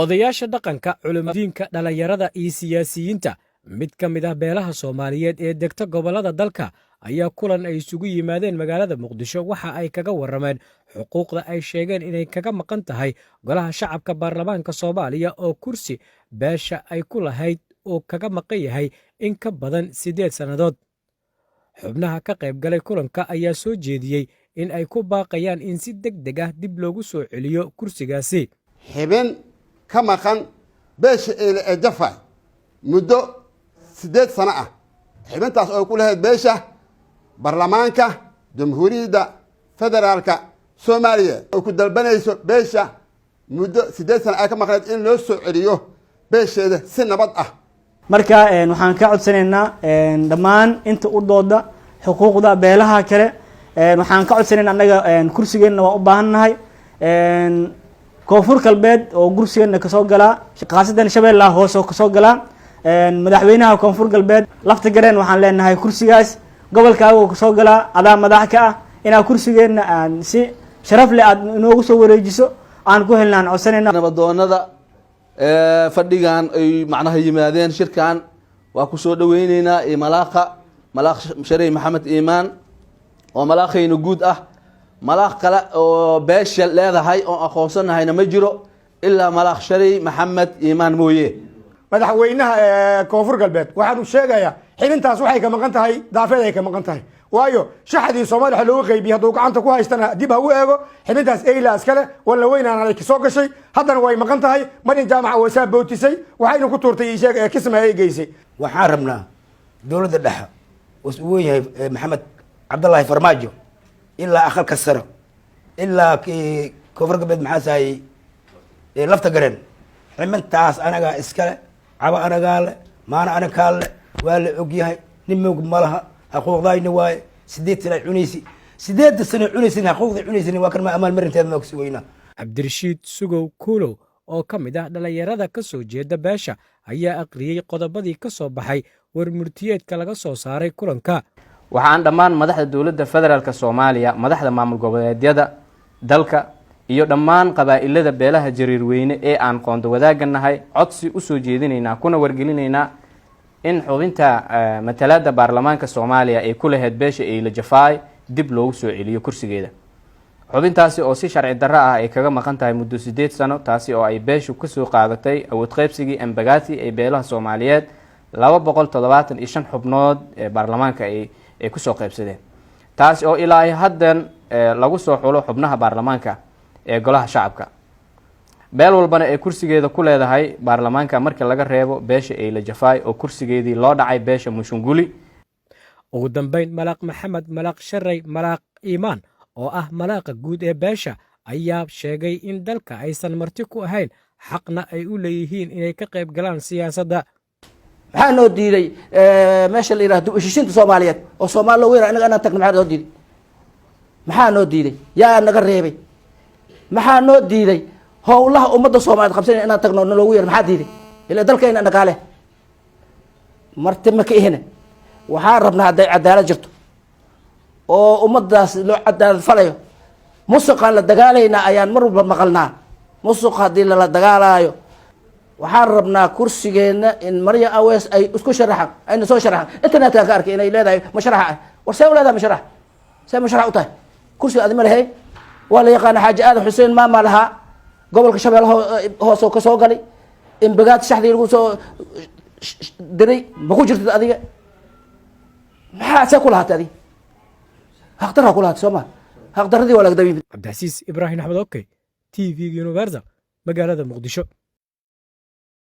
odayaasha dhaqanka culimadiinka dhalinyarada iyo siyaasiyiinta mid ka mid ah beelaha Soomaaliyeed ee degta gobolada dalka ayaa kulan ay isugu yimaadeen magaalada Muqdisho waxa ay kaga warameen xuquuqda ay sheegeen inay kaga maqan tahay golaha shacabka baarlamaanka Soomaaliya oo kursi beesha ay ku lahayd oo kaga maqan yahay in ka badan 8 sanadood. xubnaha ka qayb galay kulanka ayaa soo jeediyey in ay ku baaqayaan in si degdeg ah dib loogu soo celiyo kursigaasi. xibin ka maqan beesha ee Jafay muddo 8 sano ah xibintaas oo ku lahayd beesha baarlamaanka jamhuuriyadda federaalka Soomaaliya oo ku dalbanayso beesha muddo 8 sano ay ka maqnayd in loo soo celiyo beesheeda si nabad ah. marka waxaan ka codsanaynaa dhammaan inta u dooda xuquuqda beelaha kale waxaan ka codsanaynaa anaga kursigeena waa u baahannahay koonfur galbeed oo kursigeena ka soo gala qaasadan Shabeellaha hoose oo ka soo gala madaxweynaha koonfur galbeed lafta gareen waxaan leenahay kursigaas gobolkaaga oo ka soo gala adaa madax ka ah inaa kursigeena aan si sharaf leh aad inoogu soo wareejiso aan ku helnaan codsanaynaa nabadoonada fadhigan ay macnaha yimaadeen shirkan waa ku soo dhaweyneynaa malaaq Sharey Maxamed Iimaan oo malaaqayna guud ah malaaq kale oo beesha leedahay oo aqoonsanahayna ma jiro ilaa malaaq Sharey Maxamed Iimaan mooyee madaxweynaha koonfur galbeed waxaan u sheegayaa xibintaas waxay ka maqan tahay daafeed ay ka maqan tahay waayo shaxdii Soomaaliya loo qeybiyay haduu gacanta ku haystana dib ha u eego xibintaas eeyla askale wala weynaan ay soo gashay haddana way maqan tahay marin jaamaca wasa bootisay waxayna ku tuurtay sheeg kisma ay geysay waxaan rabnaa dawladda dhexe uu yahay Maxamed Cabdullaahi Farmaajo ilaa aqalka sare ilaa koonfur galbeed maxaa saay lafta gareen xibintaas anaga iskale caba anaga le maana anaga le waa la og yahay nimog malaha حقوقنا واي سديت سنة عنيسي سديت سنة عنيسي حقوقي عنيسي وكان ما أمال مرنت هذا مكسوينا. عبد الرشيد سوغو كولو oo kamid ah dhalinyarada ka soo jeeda beesha ayaa aqriyay qodobadii ka soo baxay warmurtiyeedka laga soo saaray kulanka. waxaan dhammaan madaxda dawladda federaalka Soomaaliya madaxda maamul goboleedyada dalka iyo dhammaan qabaa'ilada beelaha jariirweyne ee aan qoonda wadaaganahay codsi u soo jeedinaynaa kuna wargelinaynaa in xubinta matalada baarlamaanka Soomaaliya ay ku lahayd beesha Eeyla Jafay dib loogu soo celiyo kursigeeda. xubintaasi oo si sharci darro ah ay kaga maqan tahay muddo 8 sano taasi oo ay beeshu ka soo qaadatay awood qaybsigii ambagaati ee beelaha Soomaaliyeed 275 xubnood ee baarlamaanka ay ku soo qaybsadeen. taasi oo ilaa haddan lagu soo xulo xubnaha baarlamaanka ee golaha shacabka. beel walbana ee kursigeeda ku leedahay baarlamaanka markii laga reebo beesha Eeyla Jafay oo kursigeedii loo dhacay beesha Mushunguli. ugu dambeyn malaaq Maxamed malaaq Sharey malaaq Iimaan oo ah malaaqa guud ee beesha ayaa sheegay in dalka aysan marti ku ahayn xaqna ay u leeyihiin inay ka qayb galaan siyaasadda. maxaa noo diiday meesha la yiraahdo heshiisinta Soomaaliyeed oo Soomaaliya weerar anaga aan tagno maxaa noo diiday yaa naga reebay maxaa noo diiday howlaha ummadda Soomaaliyeed qabsanay inaan tagno loogu yeer maxaa diiday ila dalkeena dhaqaale marti ma ka ihina waxaan rabnaa haday cadaalad jirto oo ummaddaas loo cadaalad falayo musuqan la dagaalayna ayaan mar walba maqalnaa musuq hadii la dagaalayo waxaan rabnaa kursigeena in Maria Awees ay isku sharaxan ayna soo sharaxan internetka ka arkay inay leedahay masharaxa war say leedahay masharax u tahay kursiga aad malahay wala yaqaan Xaaji Aadan Xuseen maama laha gobolka Shabeellaha hoose oo ka soo galay in bagaad shaxdii lagu soo diray ma ku jirtid adiga maxaa ku lahaatay adiga haqdara ku lahaatay Soomaal haqdaradii wala gadawiin. Cabdi Casiis Ibrahim Axmed Oke TV Universal magaalada Muqdisho.